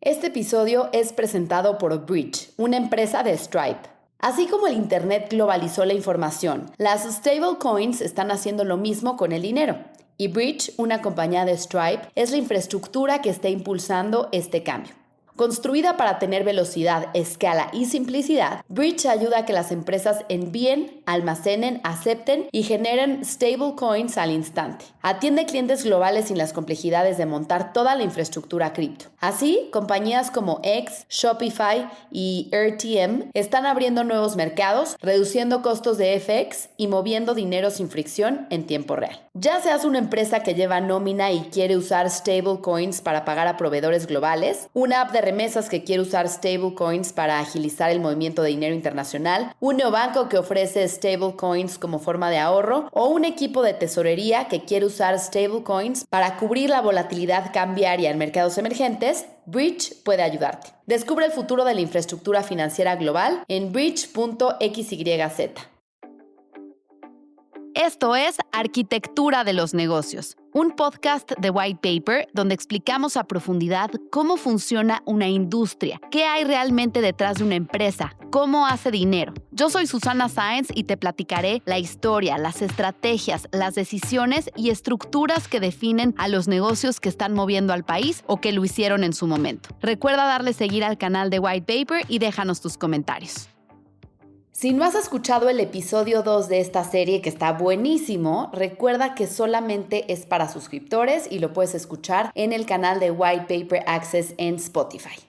Este episodio es presentado por Bridge, una empresa de Stripe. Así como el Internet globalizó la información, las stablecoins están haciendo lo mismo con el dinero. Y Bridge, una compañía de Stripe, es la infraestructura que está impulsando este cambio. Construida para tener velocidad, escala y simplicidad, Bridge ayuda a que las empresas envíen, almacenen, acepten y generen stablecoins al instante. Atiende clientes globales sin las complejidades de montar toda la infraestructura cripto. Así, compañías como X, Shopify y RTM están abriendo nuevos mercados, reduciendo costos de FX y moviendo dinero sin fricción en tiempo real. Ya seas una empresa que lleva nómina y quiere usar stablecoins para pagar a proveedores globales, una app de remesas que quiere usar stablecoins para agilizar el movimiento de dinero internacional, un neobanco que ofrece stablecoins como forma de ahorro o un equipo de tesorería que quiere usar stablecoins para cubrir la volatilidad cambiaria en mercados emergentes, Bridge puede ayudarte. Descubre el futuro de la infraestructura financiera global en bridge.xyz. Esto es Arquitectura de los Negocios, un podcast de White Paper donde explicamos a profundidad cómo funciona una industria, qué hay realmente detrás de una empresa, cómo hace dinero. Yo soy Susana Sáenz y te platicaré la historia, las estrategias, las decisiones y estructuras que definen a los negocios que están moviendo al país o que lo hicieron en su momento. Recuerda darle seguir al canal de White Paper y déjanos tus comentarios. Si no has escuchado el episodio 2 de esta serie, que está buenísimo, recuerda que solamente es para suscriptores y lo puedes escuchar en el canal de White Paper Access en Spotify.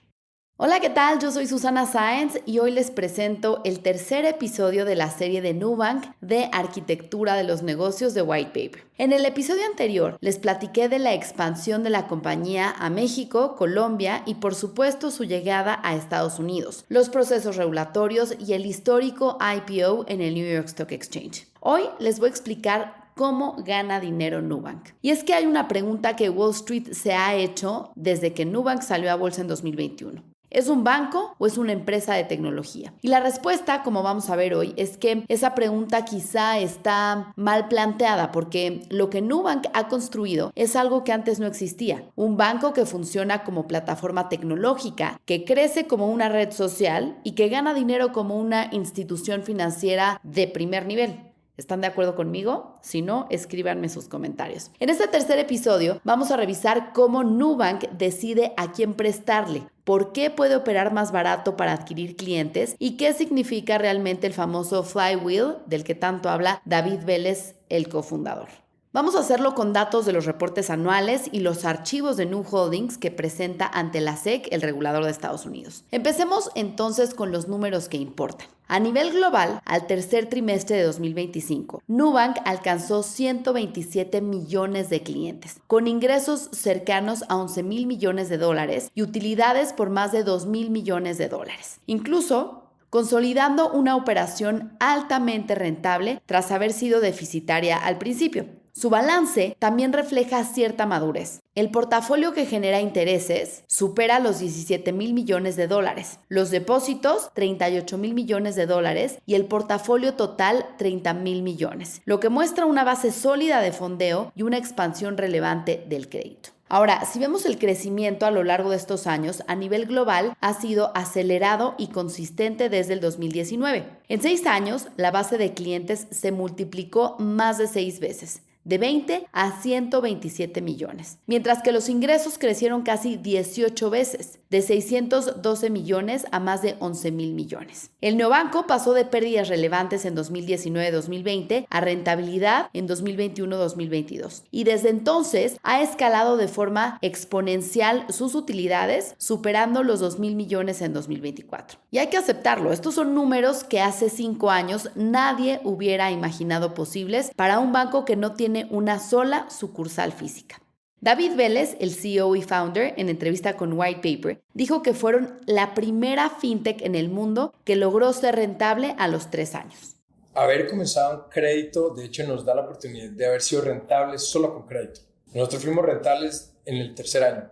Hola, ¿qué tal? Yo soy Susana Sáenz y hoy les presento el tercer episodio de la serie de Nubank de Arquitectura de los Negocios de White Paper. En el episodio anterior les platiqué de la expansión de la compañía a México, Colombia y por supuesto su llegada a Estados Unidos, los procesos regulatorios y el histórico IPO en el New York Stock Exchange. Hoy les voy a explicar cómo gana dinero Nubank. Y es que hay una pregunta que Wall Street se ha hecho desde que Nubank salió a bolsa en 2021. ¿Es un banco o es una empresa de tecnología? Y la respuesta, como vamos a ver hoy, es que esa pregunta quizá está mal planteada porque lo que Nubank ha construido es algo que antes no existía. Un banco que funciona como plataforma tecnológica, que crece como una red social y que gana dinero como una institución financiera de primer nivel. ¿Están de acuerdo conmigo? Si no, escríbanme sus comentarios. En este tercer episodio vamos a revisar cómo Nubank decide a quién prestarle, por qué puede operar más barato para adquirir clientes y qué significa realmente el famoso flywheel del que tanto habla David Vélez, el cofundador. Vamos a hacerlo con datos de los reportes anuales y los archivos de Nu Holdings que presenta ante la SEC, el regulador de Estados Unidos. Empecemos entonces con los números que importan. A nivel global, al tercer trimestre de 2025, Nubank alcanzó 127 millones de clientes, con ingresos cercanos a 11,000 millones de dólares y utilidades por más de 2,000 millones de dólares. Incluso consolidando una operación altamente rentable tras haber sido deficitaria al principio. Su balance también refleja cierta madurez. El portafolio que genera intereses supera los 17,000 millones de dólares, los depósitos 38,000 millones de dólares y el portafolio total 30,000 millones, lo que muestra una base sólida de fondeo y una expansión relevante del crédito. Ahora, si vemos el crecimiento a lo largo de estos años, a nivel global ha sido acelerado y consistente desde el 2019. En 6 años, la base de clientes se multiplicó más de 6 veces, de 20 a 127 millones, mientras que los ingresos crecieron casi 18 veces, de 612 millones a más de 11,000 millones. El neobanco pasó de pérdidas relevantes en 2019-2020 a rentabilidad en 2021-2022 y desde entonces ha escalado de forma exponencial sus utilidades, superando los 2,000 millones en 2024. Y hay que aceptarlo, estos son números que hace 5 años nadie hubiera imaginado posibles para un banco que no tiene una sola sucursal física. David Vélez, el CEO y founder, en entrevista con White Paper, dijo que fueron la primera fintech en el mundo que logró ser rentable a los 3 años. Haber comenzado un crédito, de hecho, nos da la oportunidad de haber sido rentables solo con crédito. Nosotros fuimos rentables en el tercer año,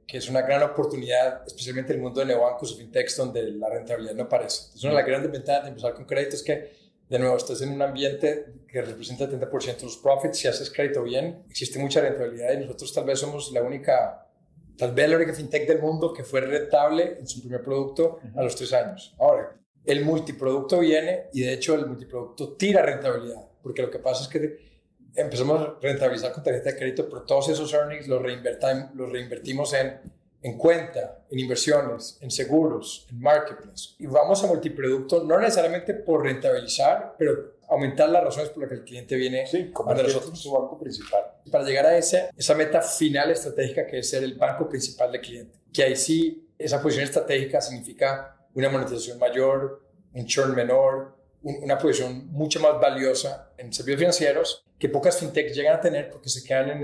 que es una gran oportunidad, especialmente en el mundo de neobancos o fintechs, donde la rentabilidad no aparece. Entonces, una de las grandes ventajas de empezar con crédito es que, de nuevo, estás en un ambiente que representa el 30% de los profits. Si haces crédito bien, existe mucha rentabilidad y nosotros tal vez somos la única Tal vez la única fintech del mundo que fue rentable en su primer producto a los 3 años. Ahora, el multiproducto viene y de hecho el multiproducto tira rentabilidad, porque lo que pasa es que empezamos a rentabilizar con tarjeta de crédito, pero todos esos earnings los reinvertimos en cuenta, en inversiones, en seguros, en marketplace. Y vamos a multiproducto no necesariamente por rentabilizar, pero aumentar las razones por las que el cliente viene como a nosotros. Su banco principal. Para llegar a esa meta final estratégica que es ser el banco principal del cliente. Que ahí sí, esa posición estratégica significa una monetización mayor, un churn menor, una posición mucho más valiosa en servicios financieros que pocas fintechs llegan a tener porque se quedan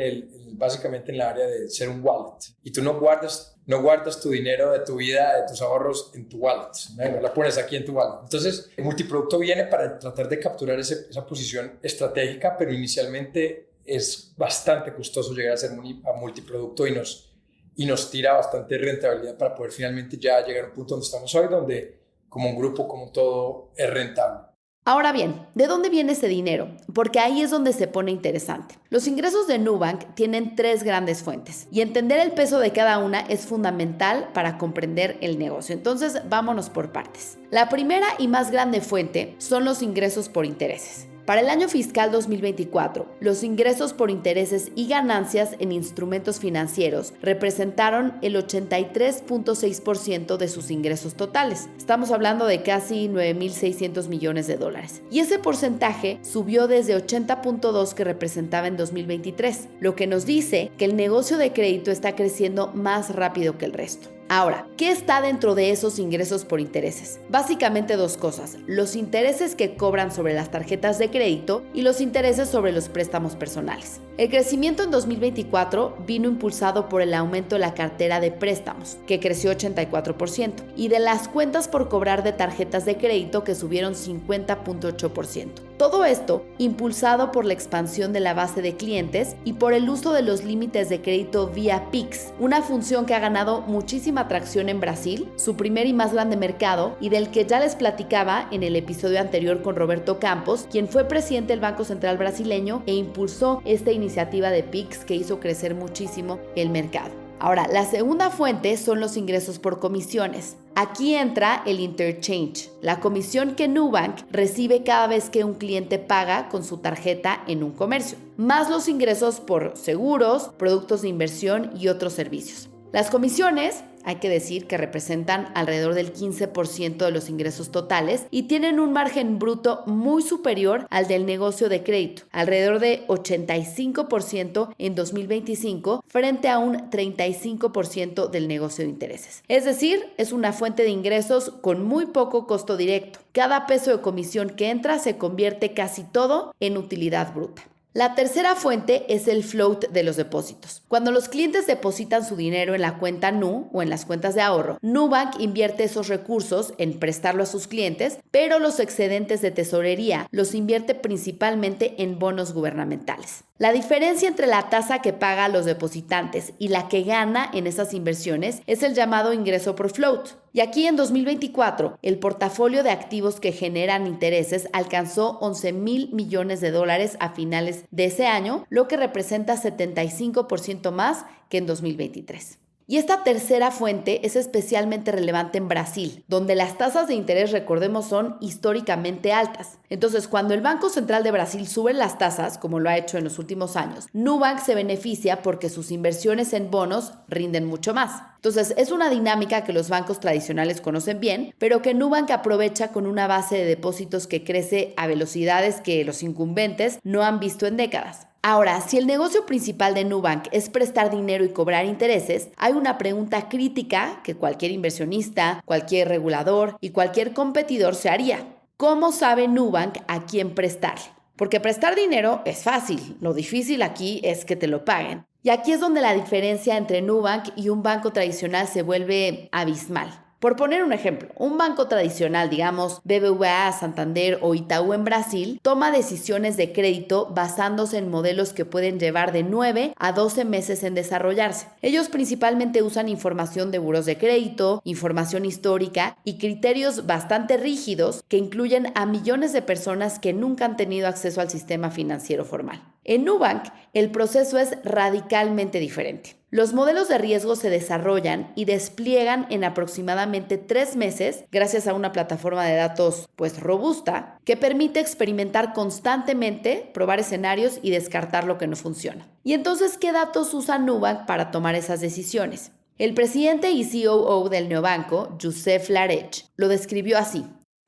básicamente en la área de ser un wallet. Y tú no guardas tu dinero de tu vida, de tus ahorros en tu wallet, no la pones aquí en tu wallet. Entonces, el multiproducto viene para tratar de capturar esa posición estratégica, pero inicialmente es bastante costoso llegar a ser multiproducto y nos tira bastante rentabilidad para poder finalmente ya llegar a un punto donde estamos hoy, donde como un grupo, como un todo, es rentable. Ahora bien, ¿de dónde viene ese dinero? Porque ahí es donde se pone interesante. Los ingresos de Nubank tienen 3 grandes fuentes y entender el peso de cada una es fundamental para comprender el negocio. Entonces, vámonos por partes. La primera y más grande fuente son los ingresos por intereses. Para el año fiscal 2024, los ingresos por intereses y ganancias en instrumentos financieros representaron el 83.6% de sus ingresos totales. Estamos hablando de casi 9.600 millones de dólares. Y ese porcentaje subió desde 80.2% que representaba en 2023, lo que nos dice que el negocio de crédito está creciendo más rápido que el resto. Ahora, ¿qué está dentro de esos ingresos por intereses? Básicamente 2 cosas, los intereses que cobran sobre las tarjetas de crédito y los intereses sobre los préstamos personales. El crecimiento en 2024 vino impulsado por el aumento de la cartera de préstamos, que creció 84%, y de las cuentas por cobrar de tarjetas de crédito, que subieron 50.8%. Todo esto impulsado por la expansión de la base de clientes y por el uso de los límites de crédito vía Pix, una función que ha ganado muchísima atracción en Brasil, su primer y más grande mercado, y del que ya les platicaba en el episodio anterior con Roberto Campos, quien fue presidente del Banco Central brasileño e impulsó esta iniciativa de Pix que hizo crecer muchísimo el mercado. Ahora, la segunda fuente son los ingresos por comisiones. Aquí entra el interchange, la comisión que Nubank recibe cada vez que un cliente paga con su tarjeta en un comercio, más los ingresos por seguros, productos de inversión y otros servicios. Las comisiones, hay que decir que representan alrededor del 15% de los ingresos totales y tienen un margen bruto muy superior al del negocio de crédito, alrededor de 85% en 2025 frente a un 35% del negocio de intereses. Es decir, es una fuente de ingresos con muy poco costo directo. Cada peso de comisión que entra se convierte casi todo en utilidad bruta. La tercera fuente es el float de los depósitos. Cuando los clientes depositan su dinero en la cuenta Nu o en las cuentas de ahorro, Nubank invierte esos recursos en prestarlo a sus clientes, pero los excedentes de tesorería los invierte principalmente en bonos gubernamentales. La diferencia entre la tasa que paga los depositantes y la que gana en esas inversiones es el llamado ingreso por float. Y aquí en 2024, el portafolio de activos que generan intereses alcanzó 11,000 millones de dólares a finales de ese año, lo que representa 75% más que en 2023. Y esta tercera fuente es especialmente relevante en Brasil, donde las tasas de interés, recordemos, son históricamente altas. Entonces, cuando el Banco Central de Brasil sube las tasas, como lo ha hecho en los últimos años, Nubank se beneficia porque sus inversiones en bonos rinden mucho más. Entonces, es una dinámica que los bancos tradicionales conocen bien, pero que Nubank aprovecha con una base de depósitos que crece a velocidades que los incumbentes no han visto en décadas. Ahora, si el negocio principal de Nubank es prestar dinero y cobrar intereses, hay una pregunta crítica que cualquier inversionista, cualquier regulador y cualquier competidor se haría. ¿Cómo sabe Nubank a quién prestarle? Porque prestar dinero es fácil, lo difícil aquí es que te lo paguen. Y aquí es donde la diferencia entre Nubank y un banco tradicional se vuelve abismal. Por poner un ejemplo, un banco tradicional, digamos BBVA, Santander o Itaú en Brasil, toma decisiones de crédito basándose en modelos que pueden llevar de 9 a 12 meses en desarrollarse. Ellos principalmente usan información de buros de crédito, información histórica y criterios bastante rígidos que incluyen a millones de personas que nunca han tenido acceso al sistema financiero formal. En Nubank, el proceso es radicalmente diferente. Los modelos de riesgo se desarrollan y despliegan en aproximadamente 3 meses gracias a una plataforma de datos robusta que permite experimentar constantemente, probar escenarios y descartar lo que no funciona. Y entonces, ¿qué datos usa Nubank para tomar esas decisiones? El presidente y COO del neobanco, Joseph Larech, lo describió así.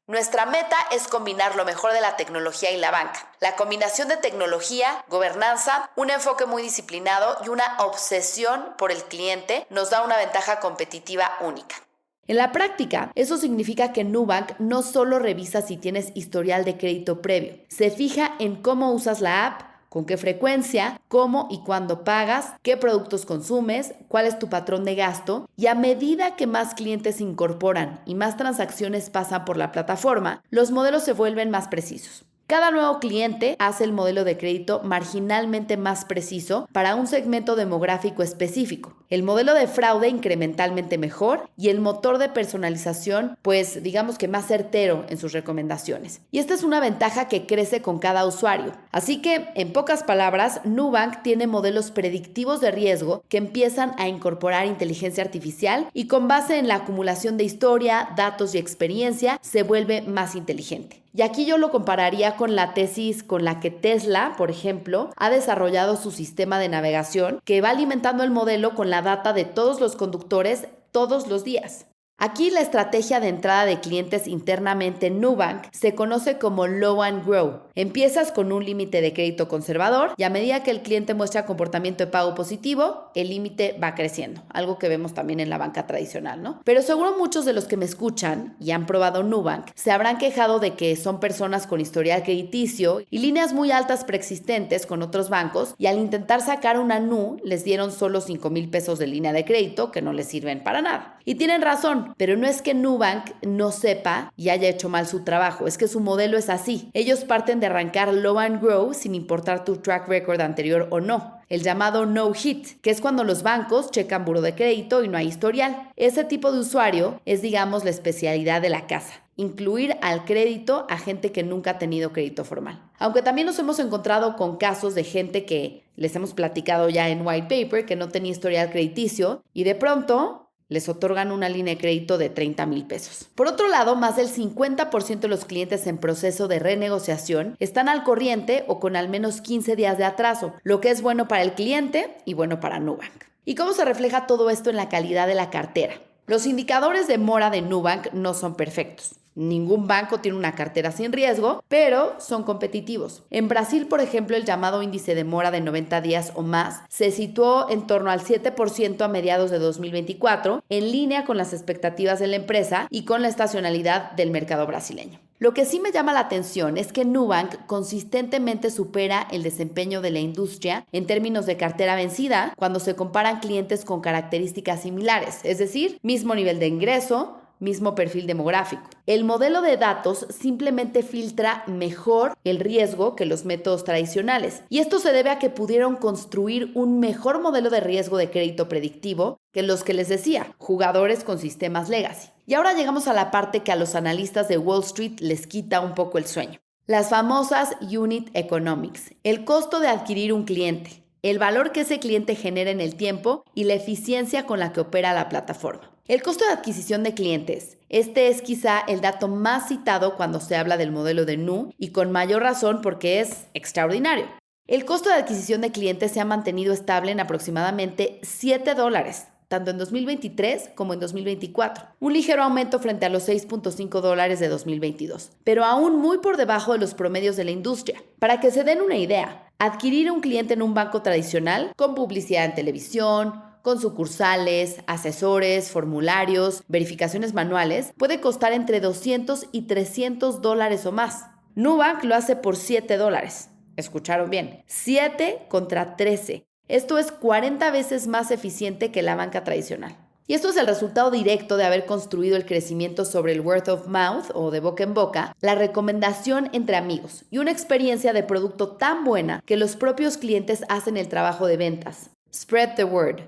Nuestra meta es combinar lo mejor de la tecnología y la banca. La combinación de tecnología, gobernanza, un enfoque muy disciplinado y una obsesión por el cliente nos da una ventaja competitiva única. En la práctica, eso significa que Nubank no solo revisa si tienes historial de crédito previo, se fija en cómo usas la app, con qué frecuencia, cómo y cuándo pagas, qué productos consumes, cuál es tu patrón de gasto, y a medida que más clientes se incorporan y más transacciones pasan por la plataforma, los modelos se vuelven más precisos. Cada nuevo cliente hace el modelo de crédito marginalmente más preciso para un segmento demográfico específico, el modelo de fraude incrementalmente mejor y el motor de personalización, pues digamos que más certero en sus recomendaciones. Y esta es una ventaja que crece con cada usuario. Así que, en pocas palabras, Nubank tiene modelos predictivos de riesgo que empiezan a incorporar inteligencia artificial y con base en la acumulación de historia, datos y experiencia, se vuelve más inteligente. Y aquí yo lo compararía con la tesis con la que Tesla, por ejemplo, ha desarrollado su sistema de navegación que va alimentando el modelo con la data de todos los conductores todos los días. Aquí la estrategia de entrada de clientes internamente en Nubank se conoce como Low and Grow. Empiezas con un límite de crédito conservador y a medida que el cliente muestra comportamiento de pago positivo, el límite va creciendo, algo que vemos también en la banca tradicional, ¿no? Pero seguro muchos de los que me escuchan y han probado Nubank se habrán quejado de que son personas con historial crediticio y líneas muy altas preexistentes con otros bancos y al intentar sacar una NU les dieron solo 5,000 pesos de línea de crédito que no les sirven para nada. Y tienen razón, pero no es que Nubank no sepa y haya hecho mal su trabajo, es que su modelo es así. Ellos parten de arrancar low and grow sin importar tu track record anterior o no. El llamado no hit, que es cuando los bancos checan buro de crédito y no hay historial. Ese tipo de usuario es, digamos, la especialidad de la casa. Incluir al crédito a gente que nunca ha tenido crédito formal. Aunque también nos hemos encontrado con casos de gente que les hemos platicado ya en White Paper que no tenía historial crediticio y de pronto les otorgan una línea de crédito de 30,000 pesos. Por otro lado, más del 50% de los clientes en proceso de renegociación están al corriente o con al menos 15 días de atraso, lo que es bueno para el cliente y bueno para Nubank. ¿Y cómo se refleja todo esto en la calidad de la cartera? Los indicadores de mora de Nubank no son perfectos. Ningún banco tiene una cartera sin riesgo, pero son competitivos. En Brasil, por ejemplo, el llamado índice de mora de 90 días o más se situó en torno al 7% a mediados de 2024, en línea con las expectativas de la empresa y con la estacionalidad del mercado brasileño. Lo que sí me llama la atención es que Nubank consistentemente supera el desempeño de la industria en términos de cartera vencida cuando se comparan clientes con características similares, es decir, mismo nivel de ingreso, mismo perfil demográfico. El modelo de datos simplemente filtra mejor el riesgo que los métodos tradicionales. Y esto se debe a que pudieron construir un mejor modelo de riesgo de crédito predictivo que los que les decía, jugadores con sistemas legacy. Y ahora llegamos a la parte que a los analistas de Wall Street les quita un poco el sueño. Las famosas Unit Economics, el costo de adquirir un cliente, el valor que ese cliente genera en el tiempo y la eficiencia con la que opera la plataforma. El costo de adquisición de clientes. Este es quizá el dato más citado cuando se habla del modelo de Nu y con mayor razón porque es extraordinario. El costo de adquisición de clientes se ha mantenido estable en aproximadamente $7, tanto en 2023 como en 2024. Un ligero aumento frente a los $6.5 de 2022, pero aún muy por debajo de los promedios de la industria. Para que se den una idea, adquirir un cliente en un banco tradicional con publicidad en televisión, con sucursales, asesores, formularios, verificaciones manuales, puede costar entre $200 y $300 o más. Nubank lo hace por $7. ¿Escucharon bien? 7 contra 13. Esto es 40 veces más eficiente que la banca tradicional. Y esto es el resultado directo de haber construido el crecimiento sobre el word of mouth o de boca en boca, la recomendación entre amigos y una experiencia de producto tan buena que los propios clientes hacen el trabajo de ventas. Spread the word.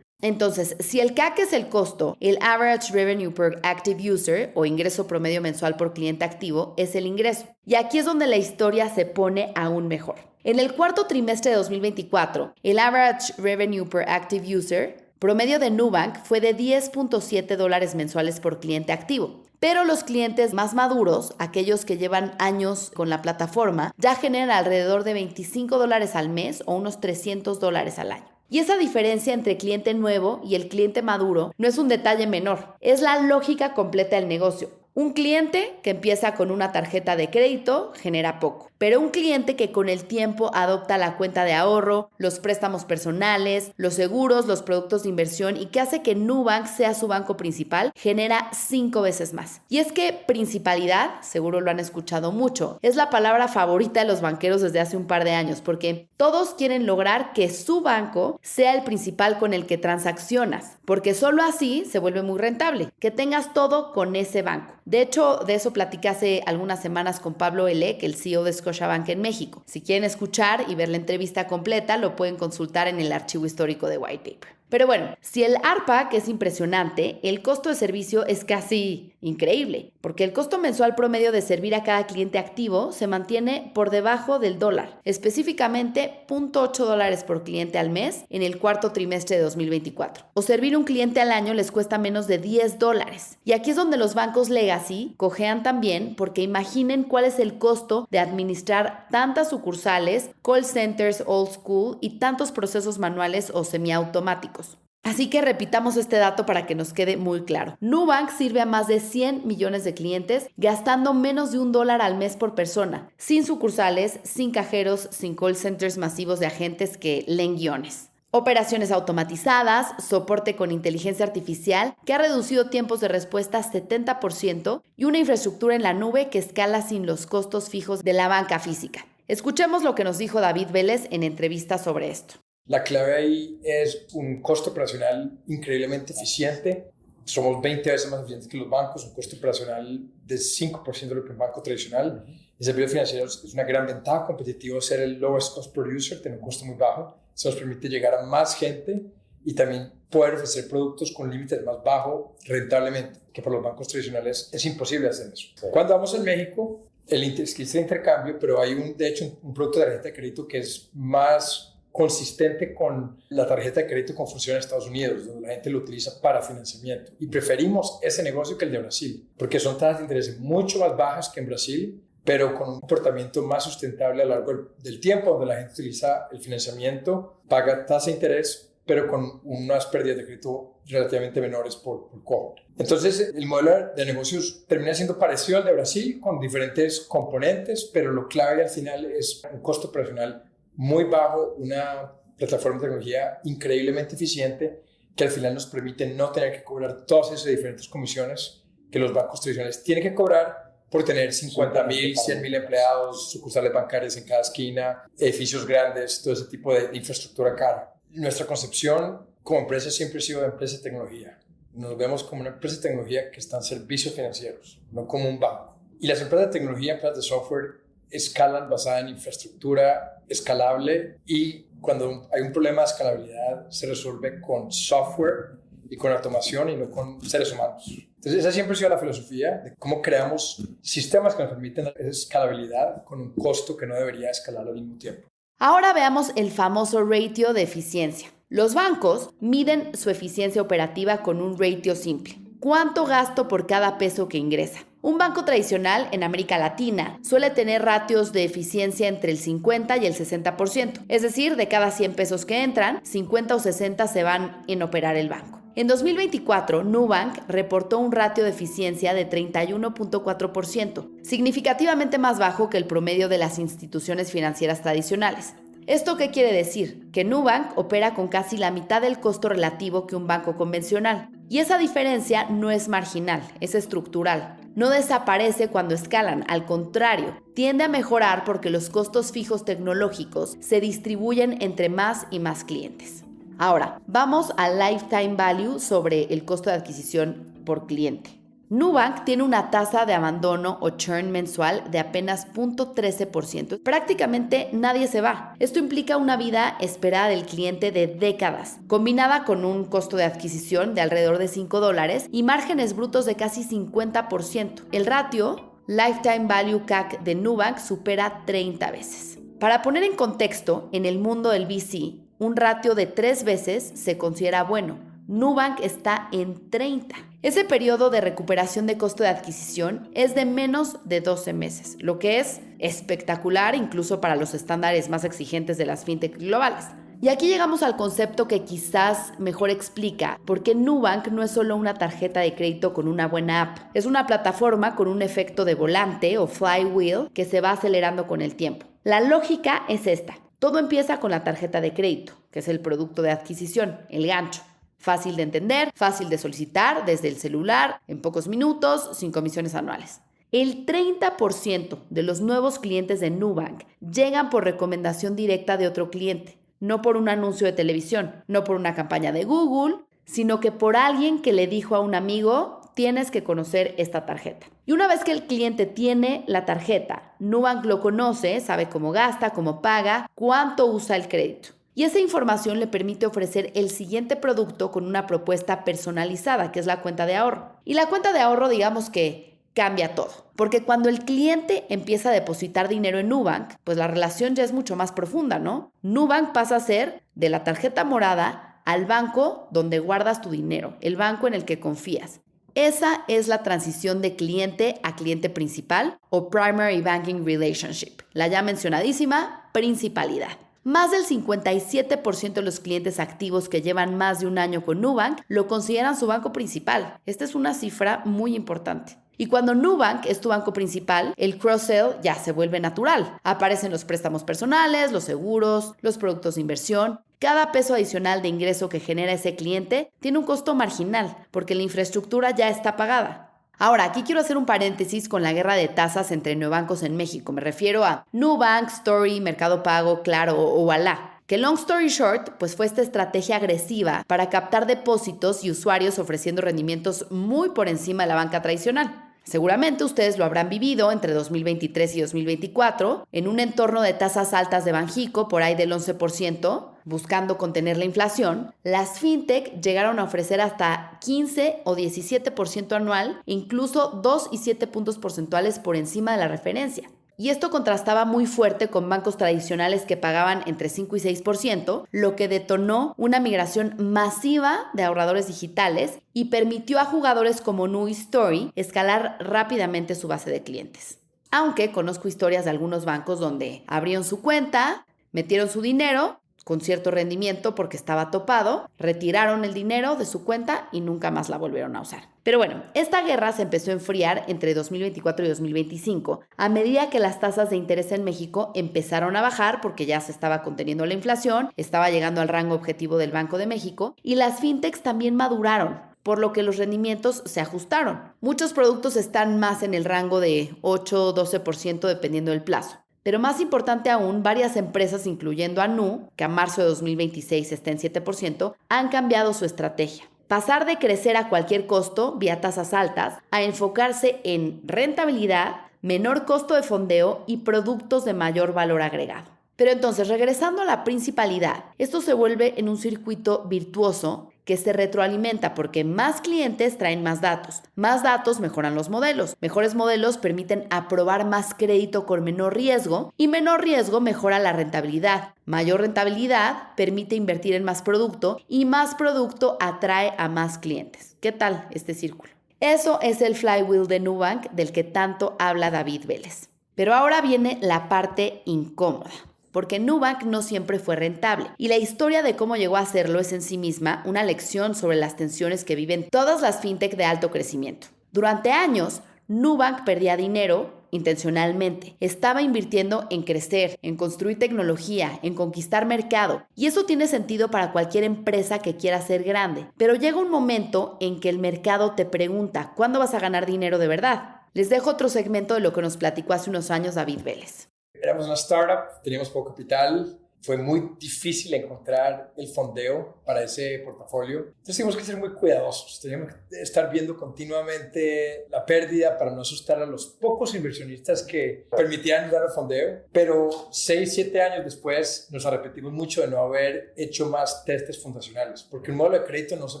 Entonces, si el CAC es el costo, el Average Revenue per Active User o ingreso promedio mensual por cliente activo es el ingreso. Y aquí es donde la historia se pone aún mejor. En el cuarto trimestre de 2024, el average revenue per active user promedio de Nubank fue de $10.7 mensuales por cliente activo. Pero los clientes más maduros, aquellos que llevan años con la plataforma, ya generan alrededor de $25 al mes o unos $300 al año. Y esa diferencia entre cliente nuevo y el cliente maduro no es un detalle menor, es la lógica completa del negocio. Un cliente que empieza con una tarjeta de crédito genera poco, pero un cliente que con el tiempo adopta la cuenta de ahorro, los préstamos personales, los seguros, los productos de inversión y que hace que Nubank sea su banco principal, genera 5 veces más. Y es que principalidad, seguro lo han escuchado mucho, es la palabra favorita de los banqueros desde hace un par de años, porque todos quieren lograr que su banco sea el principal con el que transaccionas, porque solo así se vuelve muy rentable, que tengas todo con ese banco. De hecho, de eso platicé hace algunas semanas con Pablo Elec, el CEO de Scotiabank en México. Si quieren escuchar y ver la entrevista completa, lo pueden consultar en el archivo histórico de White Paper. Pero bueno, si el ARPAC es impresionante, el costo de servicio es casi increíble, porque el costo mensual promedio de servir a cada cliente activo se mantiene por debajo del dólar, específicamente $0.8 por cliente al mes en el cuarto trimestre de 2024. O servir un cliente al año les cuesta menos de $10. Y aquí es donde los bancos legacy cojean también, porque imaginen cuál es el costo de administrar tantas sucursales, call centers old school y tantos procesos manuales o semiautomáticos. Así que repitamos este dato para que nos quede muy claro. Nubank sirve a más de 100 millones de clientes gastando menos de $1 al mes por persona, sin sucursales, sin cajeros, sin call centers masivos de agentes que leen guiones. Operaciones automatizadas, soporte con inteligencia artificial que ha reducido tiempos de respuesta 70% y una infraestructura en la nube que escala sin los costos fijos de la banca física. Escuchemos lo que nos dijo David Vélez en entrevista sobre esto. La clave ahí es un costo operacional increíblemente eficiente. Somos 20 veces más eficientes que los bancos, un costo operacional de 5% de lo que un banco tradicional. El servicio financiero es una gran ventaja competitiva ser el lowest cost producer, tener un costo muy bajo. Eso nos permite llegar a más gente y también poder ofrecer productos con límites más bajos rentablemente, que para los bancos tradicionales es imposible hacer eso. Sí. Cuando vamos a México, existe el intercambio, pero hay de hecho un producto de tarjeta de crédito que es más consistente con la tarjeta de crédito con función en Estados Unidos, donde la gente lo utiliza para financiamiento. Y preferimos ese negocio que el de Brasil, porque son tasas de interés mucho más bajas que en Brasil, pero con un comportamiento más sustentable a lo largo del tiempo, donde la gente utiliza el financiamiento, paga tasa de interés, pero con unas pérdidas de crédito relativamente menores por cohort. Entonces, el modelo de negocios termina siendo parecido al de Brasil, con diferentes componentes, pero lo clave al final es un costo operacional muy bajo, una plataforma de tecnología increíblemente eficiente que al final nos permite no tener que cobrar todas esas diferentes comisiones que los bancos tradicionales tienen que cobrar por tener 50,000, 100,000 empleados, sucursales bancarias en cada esquina, edificios grandes, todo ese tipo de infraestructura cara. Nuestra concepción como empresa siempre ha sido de empresa de tecnología. Nos vemos como una empresa de tecnología que está en servicios financieros, no como un banco. Y las empresas de tecnología, empresas de software, escalan basada en infraestructura escalable y cuando hay un problema de escalabilidad se resuelve con software y con automación y no con seres humanos. Entonces esa siempre ha sido la filosofía de cómo creamos sistemas que nos permiten esa escalabilidad con un costo que no debería escalar al mismo tiempo. Ahora veamos el famoso ratio de eficiencia. Los bancos miden su eficiencia operativa con un ratio simple. ¿Cuánto gasto por cada peso que ingresa? Un banco tradicional en América Latina suele tener ratios de eficiencia entre el 50 y el 60%. Es decir, de cada 100 pesos que entran, 50 o 60 se van en operar el banco. En 2024, Nubank reportó un ratio de eficiencia de 31.4%, significativamente más bajo que el promedio de las instituciones financieras tradicionales. ¿Esto qué quiere decir? Que Nubank opera con casi la mitad del costo relativo que un banco convencional. Y esa diferencia no es marginal, es estructural. No desaparece cuando escalan, al contrario, tiende a mejorar porque los costos fijos tecnológicos se distribuyen entre más y más clientes. Ahora, vamos al lifetime value sobre el costo de adquisición por cliente. Nubank tiene una tasa de abandono o churn mensual de apenas 0.13%. Prácticamente nadie se va. Esto implica una vida esperada del cliente de décadas, combinada con un costo de adquisición de alrededor de $5 y márgenes brutos de casi 50%. El ratio Lifetime Value CAC de Nubank supera 30 veces. Para poner en contexto, en el mundo del VC, un ratio de 3 veces se considera bueno. Nubank está en 30. Ese periodo de recuperación de costo de adquisición es de menos de 12 meses, lo que es espectacular incluso para los estándares más exigentes de las fintech globales. Y aquí llegamos al concepto que quizás mejor explica por qué Nubank no es solo una tarjeta de crédito con una buena app. Es una plataforma con un efecto de volante o flywheel que se va acelerando con el tiempo. La lógica es esta. Todo empieza con la tarjeta de crédito, que es el producto de adquisición, el gancho. Fácil de entender, fácil de solicitar desde el celular, en pocos minutos, sin comisiones anuales. El 30% de los nuevos clientes de Nubank llegan por recomendación directa de otro cliente. No por un anuncio de televisión, no por una campaña de Google, sino que por alguien que le dijo a un amigo, tienes que conocer esta tarjeta. Y una vez que el cliente tiene la tarjeta, Nubank lo conoce, sabe cómo gasta, cómo paga, cuánto usa el crédito. Y esa información le permite ofrecer el siguiente producto con una propuesta personalizada, que es la cuenta de ahorro. Y la cuenta de ahorro, digamos que cambia todo. Porque cuando el cliente empieza a depositar dinero en Nubank, pues la relación ya es mucho más profunda, ¿no? Nubank pasa a ser de la tarjeta morada al banco donde guardas tu dinero, el banco en el que confías. Esa es la transición de cliente a cliente principal o Primary Banking Relationship, la ya mencionadísima principalidad. Más del 57% de los clientes activos que llevan más de un año con Nubank lo consideran su banco principal. Esta es una cifra muy importante. Y cuando Nubank es tu banco principal, el cross-sell ya se vuelve natural. Aparecen los préstamos personales, los seguros, los productos de inversión. Cada peso adicional de ingreso que genera ese cliente tiene un costo marginal porque la infraestructura ya está pagada. Ahora, aquí quiero hacer un paréntesis con la guerra de tasas entre neobancos en México. Me refiero a Nubank, Story, Mercado Pago, Claro o Ualá. Que long story short, pues fue esta estrategia agresiva para captar depósitos y usuarios ofreciendo rendimientos muy por encima de la banca tradicional. Seguramente ustedes lo habrán vivido entre 2023 y 2024 en un entorno de tasas altas de Banxico, por ahí del 11%, buscando contener la inflación. Las fintech llegaron a ofrecer hasta 15 o 17% anual, incluso 2 y 7 puntos porcentuales por encima de la referencia. Y esto contrastaba muy fuerte con bancos tradicionales que pagaban entre 5 y 6%, lo que detonó una migración masiva de ahorradores digitales y permitió a jugadores como Nu y Story escalar rápidamente su base de clientes. Aunque conozco historias de algunos bancos donde abrieron su cuenta, metieron su dinero con cierto rendimiento porque estaba topado, retiraron el dinero de su cuenta y nunca más la volvieron a usar. Pero bueno, esta guerra se empezó a enfriar entre 2024 y 2025 a medida que las tasas de interés en México empezaron a bajar porque ya se estaba conteniendo la inflación, estaba llegando al rango objetivo del Banco de México y las fintechs también maduraron, por lo que los rendimientos se ajustaron. Muchos productos están más en el rango de 8 o 12% dependiendo del plazo. Pero más importante aún, varias empresas, incluyendo a Nu, que a marzo de 2026 está en 7%, han cambiado su estrategia. Pasar de crecer a cualquier costo, vía tasas altas, a enfocarse en rentabilidad, menor costo de fondeo y productos de mayor valor agregado. Pero entonces, regresando a la principalidad, esto se vuelve en un circuito virtuoso que se retroalimenta porque más clientes traen más datos mejoran los modelos, mejores modelos permiten aprobar más crédito con menor riesgo y menor riesgo mejora la rentabilidad, mayor rentabilidad permite invertir en más producto y más producto atrae a más clientes. ¿Qué tal este círculo? Eso es el flywheel de Nubank del que tanto habla David Vélez. Pero ahora viene la parte incómoda. Porque Nubank no siempre fue rentable y la historia de cómo llegó a hacerlo es en sí misma una lección sobre las tensiones que viven todas las fintech de alto crecimiento. Durante años, Nubank perdía dinero intencionalmente. Estaba invirtiendo en crecer, en construir tecnología, en conquistar mercado. Y eso tiene sentido para cualquier empresa que quiera ser grande. Pero llega un momento en que el mercado te pregunta, ¿cuándo vas a ganar dinero de verdad? Les dejo otro segmento de lo que nos platicó hace unos años David Vélez. Éramos una startup, teníamos poco capital, fue muy difícil encontrar el fondeo para ese portafolio. Entonces tuvimos que ser muy cuidadosos, teníamos que estar viendo continuamente la pérdida para no asustar a los pocos inversionistas que permitían dar el fondeo. Pero 6-7 años después nos arrepentimos mucho de no haber hecho más testes fundacionales, porque un modelo de crédito no se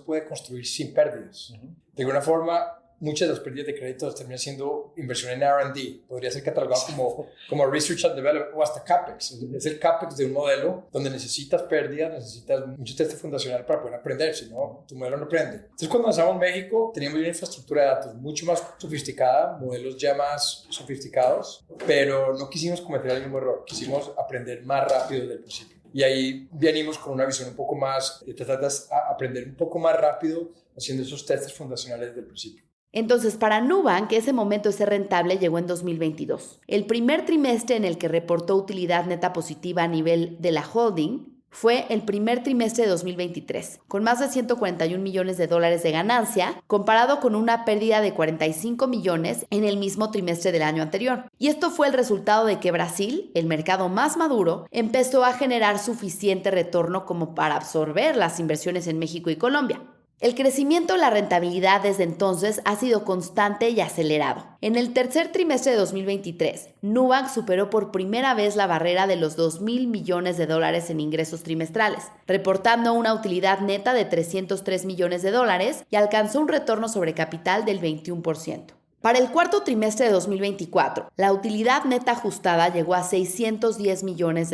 puede construir sin pérdidas. De alguna forma, muchas de las pérdidas de crédito terminan siendo inversión en R&D. Podría ser catalogado como Research and Development o hasta CAPEX. Es el CAPEX de un modelo donde necesitas pérdidas, necesitas mucho test fundacional para poder aprender, si no, tu modelo no aprende. Entonces, cuando lanzamos México, teníamos una infraestructura de datos mucho más sofisticada, modelos ya más sofisticados, pero no quisimos cometer el mismo error. Quisimos aprender más rápido desde el principio. Y ahí venimos con una visión un poco más, de tratar de aprender un poco más rápido haciendo esos testes fundacionales desde el principio. Entonces, para Nubank, ese momento de ser rentable llegó en 2022. El primer trimestre en el que reportó utilidad neta positiva a nivel de la holding fue el primer trimestre de 2023, con más de $141 millones de ganancia, comparado con una pérdida de 45 millones en el mismo trimestre del año anterior. Y esto fue el resultado de que Brasil, el mercado más maduro, empezó a generar suficiente retorno como para absorber las inversiones en México y Colombia. El crecimiento de la rentabilidad desde entonces ha sido constante y acelerado. En el tercer trimestre de 2023, Nubank superó por primera vez la barrera de los $2,000 millones en ingresos trimestrales, reportando una utilidad neta de $303 millones y alcanzó un retorno sobre capital del 21%. Para el cuarto trimestre de 2024, la utilidad neta ajustada llegó a $610 millones,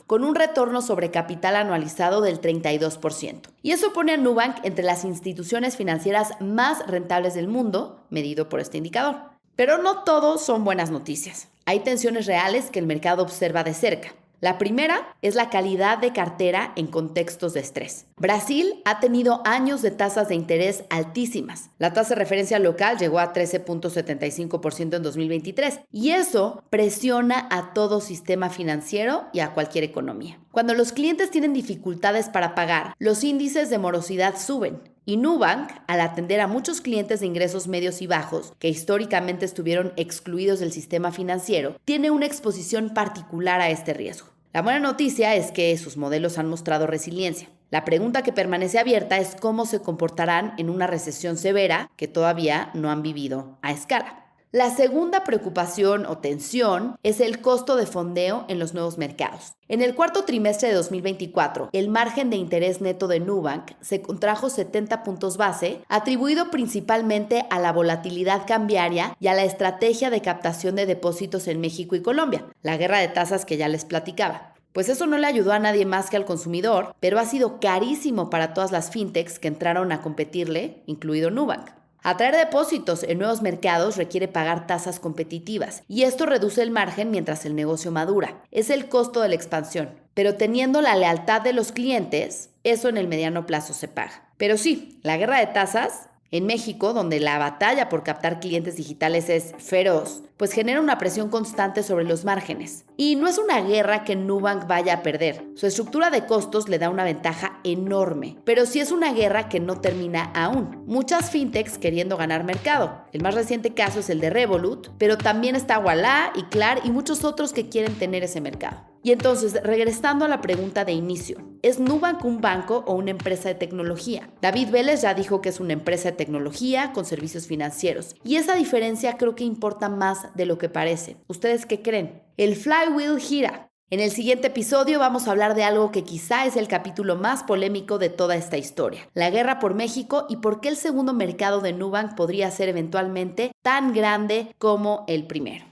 con un retorno sobre capital anualizado del 32%. Y eso pone a Nubank entre las instituciones financieras más rentables del mundo, medido por este indicador. Pero no todo son buenas noticias. Hay tensiones reales que el mercado observa de cerca. La primera es la calidad de cartera en contextos de estrés. Brasil ha tenido años de tasas de interés altísimas. La tasa de referencia local llegó a 13.75% en 2023 y eso presiona a todo sistema financiero y a cualquier economía. Cuando los clientes tienen dificultades para pagar, los índices de morosidad suben. Y Nubank, al atender a muchos clientes de ingresos medios y bajos que históricamente estuvieron excluidos del sistema financiero, tiene una exposición particular a este riesgo. La buena noticia es que sus modelos han mostrado resiliencia. La pregunta que permanece abierta es cómo se comportarán en una recesión severa que todavía no han vivido a escala. La segunda preocupación o tensión es el costo de fondeo en los nuevos mercados. En el cuarto trimestre de 2024, el margen de interés neto de Nubank se contrajo 70 puntos base, atribuido principalmente a la volatilidad cambiaria y a la estrategia de captación de depósitos en México y Colombia, la guerra de tasas que ya les platicaba. Pues eso no le ayudó a nadie más que al consumidor, pero ha sido carísimo para todas las fintechs que entraron a competirle, incluido Nubank. Atraer depósitos en nuevos mercados requiere pagar tasas competitivas y esto reduce el margen mientras el negocio madura. Es el costo de la expansión, pero teniendo la lealtad de los clientes, eso en el mediano plazo se paga. Pero sí, la guerra de tasas en México, donde la batalla por captar clientes digitales es feroz, pues genera una presión constante sobre los márgenes. Y no es una guerra que Nubank vaya a perder. Su estructura de costos le da una ventaja enorme, pero sí es una guerra que no termina aún. Muchas fintechs queriendo ganar mercado. El más reciente caso es el de Revolut, pero también está Ualá y Klar y muchos otros que quieren tener ese mercado. Y entonces, regresando a la pregunta de inicio, ¿es Nubank un banco o una empresa de tecnología? David Vélez ya dijo que es una empresa de tecnología con servicios financieros. Y esa diferencia creo que importa más de lo que parece. ¿Ustedes qué creen? El flywheel gira. En el siguiente episodio vamos a hablar de algo que quizá es el capítulo más polémico de toda esta historia, la guerra por México y por qué el segundo mercado de Nubank podría ser eventualmente tan grande como el primero.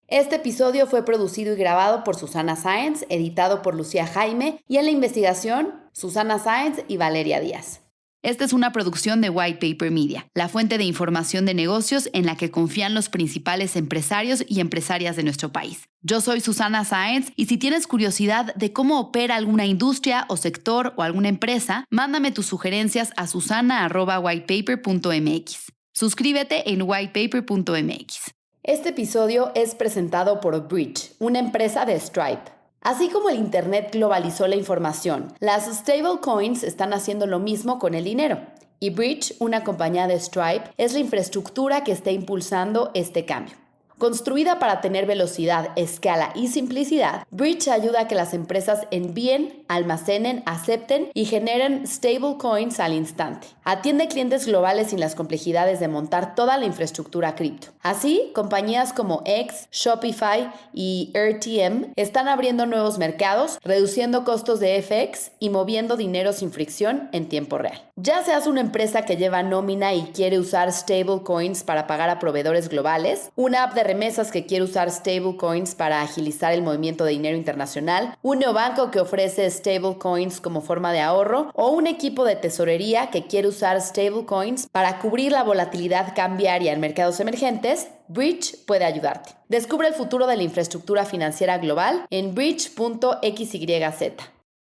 Este episodio fue producido y grabado por Susana Sáenz, editado por Lucía Jaime y en la investigación, Susana Sáenz y Valeria Díaz. Esta es una producción de White Paper Media, la fuente de información de negocios en la que confían los principales empresarios y empresarias de nuestro país. Yo soy Susana Sáenz y si tienes curiosidad de cómo opera alguna industria o sector o alguna empresa, mándame tus sugerencias a susana@whitepaper.mx. Suscríbete en whitepaper.mx. Este episodio es presentado por Bridge, una empresa de Stripe. Así como el Internet globalizó la información, las stablecoins están haciendo lo mismo con el dinero. Y Bridge, una compañía de Stripe, es la infraestructura que está impulsando este cambio. Construida para tener velocidad, escala y simplicidad, Bridge ayuda a que las empresas envíen, almacenen, acepten y generen stablecoins al instante. Atiende clientes globales sin las complejidades de montar toda la infraestructura cripto. Así, compañías como X, Shopify y RTM están abriendo nuevos mercados, reduciendo costos de FX y moviendo dinero sin fricción en tiempo real. Ya seas una empresa que lleva nómina y quiere usar stablecoins para pagar a proveedores globales, una app de remesas que quiere usar stablecoins para agilizar el movimiento de dinero internacional, un neobanco que ofrece stablecoins como forma de ahorro o un equipo de tesorería que quiere usar stablecoins para cubrir la volatilidad cambiaria en mercados emergentes, Bridge puede ayudarte. Descubre el futuro de la infraestructura financiera global en bridge.xyz.